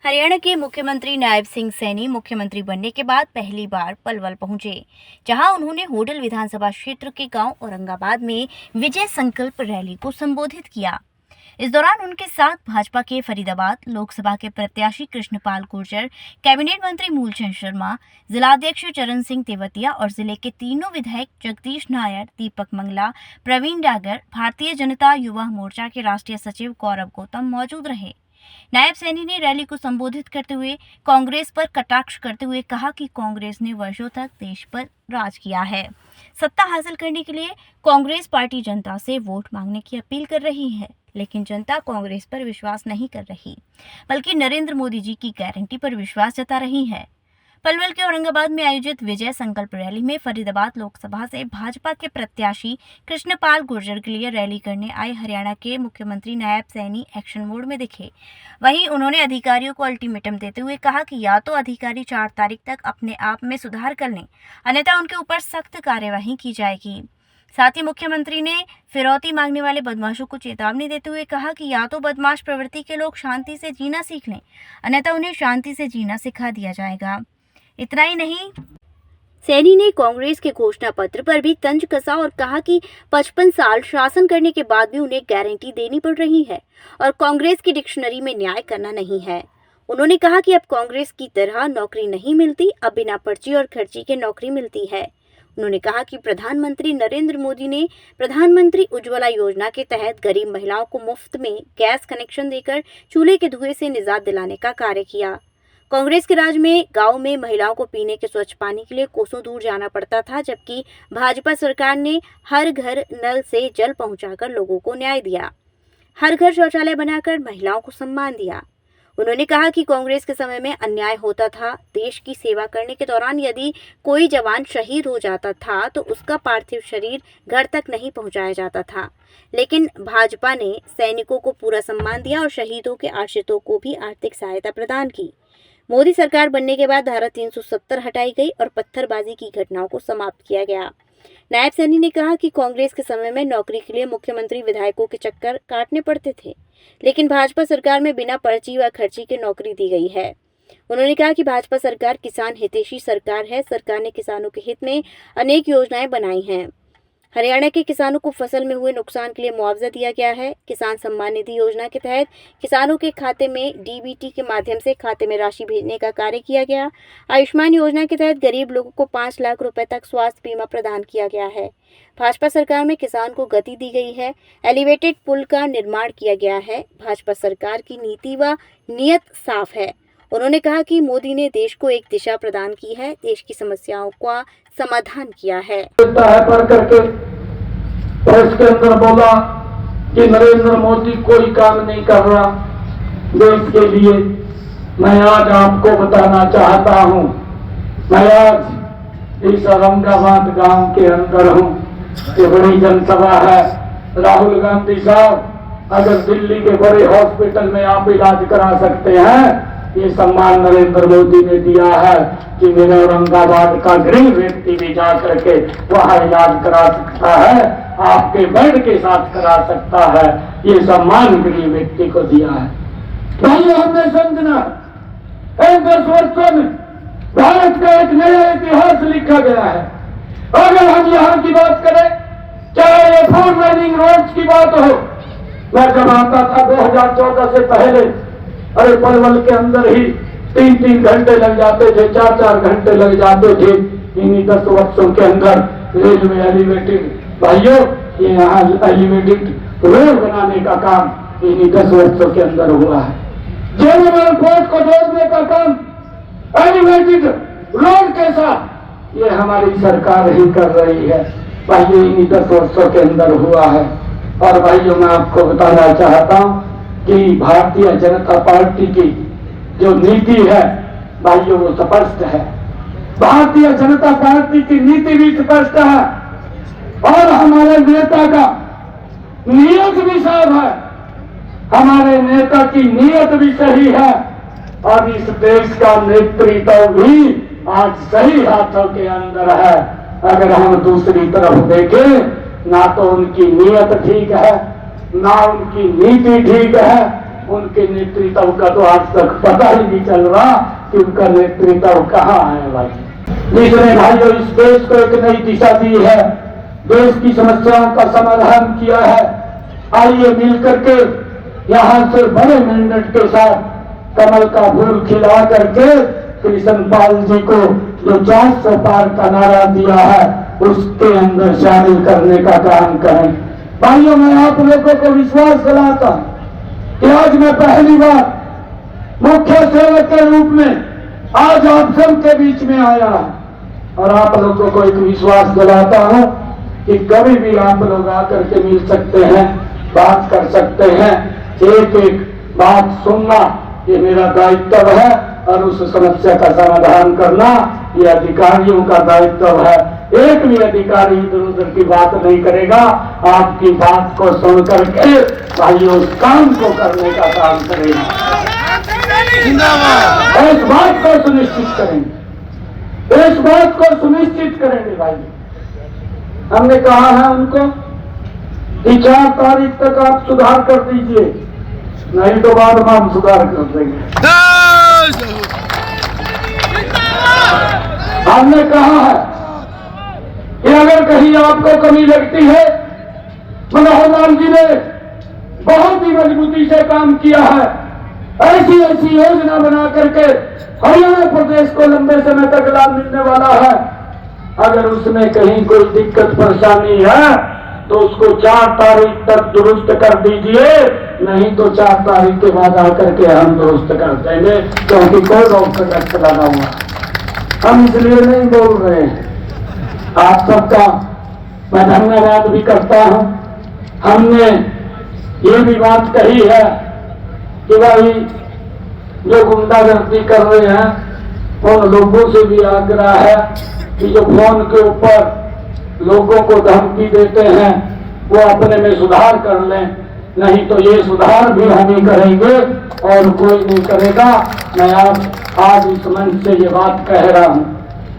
हरियाणा के मुख्यमंत्री नायब सिंह सैनी मुख्यमंत्री बनने के बाद पहली बार पलवल पहुंचे, जहां उन्होंने होडल विधानसभा क्षेत्र के गांव औरंगाबाद में विजय संकल्प रैली को संबोधित किया। इस दौरान उनके साथ भाजपा के फरीदाबाद लोकसभा के प्रत्याशी कृष्णपाल गुर्जर, कैबिनेट मंत्री मूलचंद शर्मा, जिलाध्यक्ष चरण सिंह तेवतिया और जिले के तीनों विधायक जगदीश नायर, दीपक मंगला, प्रवीण डागर, भारतीय जनता युवा मोर्चा के राष्ट्रीय सचिव गौरव गौतम मौजूद रहे। नायब सैनी ने रैली को संबोधित करते हुए कांग्रेस पर कटाक्ष करते हुए कहा कि कांग्रेस ने वर्षों तक देश पर राज किया है। सत्ता हासिल करने के लिए कांग्रेस पार्टी जनता से वोट मांगने की अपील कर रही है, लेकिन जनता कांग्रेस पर विश्वास नहीं कर रही, बल्कि नरेंद्र मोदी जी की गारंटी पर विश्वास जता रही है। पलवल के औरंगाबाद में आयोजित विजय संकल्प रैली में फरीदाबाद लोकसभा से भाजपा के प्रत्याशी कृष्णपाल गुर्जर के लिए रैली करने आए हरियाणा के मुख्यमंत्री नायब सैनी एक्शन मोड में दिखे। वहीं उन्होंने अधिकारियों को अल्टीमेटम देते हुए कहा कि या तो अधिकारी 4 तारीख तक अपने आप में सुधार कर लें, अन्यथा उनके ऊपर सख्त कार्यवाही की जाएगी। साथ ही मुख्यमंत्री ने फिरौती मांगने वाले बदमाशों को चेतावनी देते हुए कहा कि या तो बदमाश प्रवृत्ति के लोग शांति से जीना सीख लें, अन्यथा उन्हें शांति से जीना सिखा दिया जाएगा। इतना ही नहीं, सैनी ने कांग्रेस के घोषणा पत्र पर भी तंज कसा और कहा कि 55 साल शासन करने के बाद भी उन्हें गारंटी देनी पड़ रही है और कांग्रेस की डिक्शनरी में न्याय करना नहीं है। उन्होंने कहा कि अब कांग्रेस की तरह नौकरी नहीं मिलती, अब बिना पर्ची और खर्ची के नौकरी मिलती है। उन्होंने कहा कि प्रधानमंत्री नरेंद्र मोदी ने प्रधानमंत्री उज्ज्वला योजना के तहत गरीब महिलाओं को मुफ्त में गैस कनेक्शन देकर चूल्हे के धुएं से निजात दिलाने का कार्य किया। कांग्रेस के राज में गांव में महिलाओं को पीने के स्वच्छ पानी के लिए कोसों दूर जाना पड़ता था, जबकि भाजपा सरकार ने हर घर नल से जल पहुंचाकर लोगों को न्याय दिया, हर घर शौचालय बनाकर महिलाओं को सम्मान दिया। उन्होंने कहा कि कांग्रेस के समय में अन्याय होता था। देश की सेवा करने के दौरान यदि कोई जवान शहीद हो जाता था तो उसका पार्थिव शरीर घर तक नहीं पहुंचाया जाता था, लेकिन भाजपा ने सैनिकों को पूरा सम्मान दिया और शहीदों के आश्रितों को भी आर्थिक सहायता प्रदान की। मोदी सरकार बनने के बाद धारा 370 हटाई गई और पत्थरबाजी की घटनाओं को समाप्त किया गया। नायब सैनी ने कहा कि कांग्रेस के समय में नौकरी के लिए मुख्यमंत्री विधायकों के चक्कर काटने पड़ते थे, लेकिन भाजपा सरकार में बिना पर्ची व खर्ची के नौकरी दी गई है। उन्होंने कहा कि भाजपा सरकार किसान हितैषी सरकार है। सरकार ने किसानों के हित में अनेक योजनाएं बनाई हैं। हरियाणा के किसानों को फसल में हुए नुकसान के लिए मुआवजा दिया गया है। किसान सम्मान निधि योजना के तहत किसानों के खाते में डीबीटी के माध्यम से खाते में राशि भेजने का कार्य किया गया। आयुष्मान योजना के तहत गरीब लोगों को 5 लाख रुपए तक स्वास्थ्य बीमा प्रदान किया गया है। भाजपा सरकार में किसान को गति दी गई है। एलिवेटेड पुल का निर्माण किया गया है। भाजपा सरकार की नीति व नीयत साफ है। उन्होंने कहा कि मोदी ने देश को एक दिशा प्रदान की है, देश की समस्याओं का समाधान किया है। पर करके प्रेस के अंदर बोला कि नरेंद्र मोदी कोई काम नहीं कर रहा देश के लिए। मैं आज आपको बताना चाहता हूं, मैं आज इस औरंगाबाद गांव के अंदर हूं। ये बड़ी जनसभा है। राहुल गांधी साहब, अगर दिल्ली के बड़े हॉस्पिटल में आप इलाज करा सकते हैं, ये सम्मान नरेंद्र मोदी ने दिया है कि मेरे औरंगाबाद का गरीब व्यक्ति भी जा करके वहां इलाज करा सकता है, आपके बेड के साथ करा सकता है। ये सम्मान गरीब व्यक्ति को दिया है। भाइयों, हमने समझना 10 वर्षों में भारत का एक नया इतिहास लिखा गया है। अगर हम यहाँ की बात करें, चाहे ये 4 लाइनिंग रोड्स की बात हो, मैं जब आता था 2014 से पहले, अरे पलवल के अंदर ही 3-3 घंटे लग जाते थे, 4-4 घंटे लग जाते थे। इन्हीं 10 वर्षों के अंदर रेलवे एलिवेटेड, भाइयों ये यहाँ एलिवेटेड रोड बनाने का काम इन्हीं 10 वर्षों के अंदर हुआ है। जनरल पोर्ट को जोड़ने का काम एलिवेटेड रोड के साथ ये हमारी सरकार ही कर रही है। भाइयों, इन्हीं 10 वर्षों के अंदर हुआ है। और भाइयों, मैं आपको बताना चाहता हूँ कि भारतीय जनता पार्टी की जो नीति है, भाइयों, वो स्पष्ट है। भारतीय जनता पार्टी की नीति भी स्पष्ट है और हमारे नेता का नियत भी साफ है। हमारे नेता की नियत भी सही है और इस देश का नेतृत्व भी आज सही हाथों के अंदर है। अगर हम दूसरी तरफ देखें, ना तो उनकी नियत ठीक है, ना उनकी नीति ठीक है, उनके नेतृत्व का तो आज तक पता ही नहीं चल रहा कि उनका नेतृत्व कहाँ है भाई। जिसने भाइयों इस देश को एक नई दिशा दी है, देश की समस्याओं का समाधान किया है। आइए मिलकर के यहाँ से बड़े मेंडेट के साथ कमल का फूल खिला करके कृष्ण पाल जी को जो 400 पार का नारा दिया है उसके अंदर शामिल करने का काम करें। भाइयों, मैं आप लोगों को विश्वास दिलाता हूं कि आज मैं पहली बार मुख्य सेवक के रूप में आज आप सबके बीच में आया और आप लोगों को एक विश्वास दिलाता हूं कि कभी भी आप लोग आकर के मिल सकते हैं, बात कर सकते हैं। एक एक बात सुनना ये मेरा दायित्व है और उस समस्या का समाधान करना ये अधिकारियों का दायित्व है। एक भी अधिकारी इधर उधर की बात नहीं करेगा, आपकी बात को सुन करके भाइयों उस काम को करने का काम करेगा। इस बात को सुनिश्चित करेंगे, इस बात को सुनिश्चित करेंगे भाई। हमने कहा है उनको कि 4 तारीख तक आप सुधार कर दीजिए, नहीं तो बाद में हम सुधार कर देंगे। हमने कहा है कि अगर कहीं आपको कमी लगती है, मनोहर लाल जी ने बहुत ही मजबूती से काम किया है। ऐसी ऐसी योजना बना करके हरियाणा प्रदेश को लंबे समय तक लाभ मिलने वाला है। अगर उसमें कहीं कोई दिक्कत परेशानी है तो उसको 4 तारीख तक दुरुस्त कर दीजिए, नहीं तो 4 तारीख के बाद आकर के हम दुरुस्त कर देंगे, क्योंकि कोई रोक टैक्स लगा हुआ। हम इसलिए नहीं बोल रहे हैं। आप सबका मैं धन्यवाद भी करता हूं। हमने ये भी बात कही है कि भाई जो गुंडागर्दी कर रहे हैं उन लोगों से भी आग्रह है कि जो फोन के ऊपर लोगों को धमकी देते हैं वो अपने में सुधार कर लें, नहीं तो ये सुधार भी हम ही करेंगे और कोई नहीं करेगा। मैं आज इस मंच से ये बात कह रहा हूं।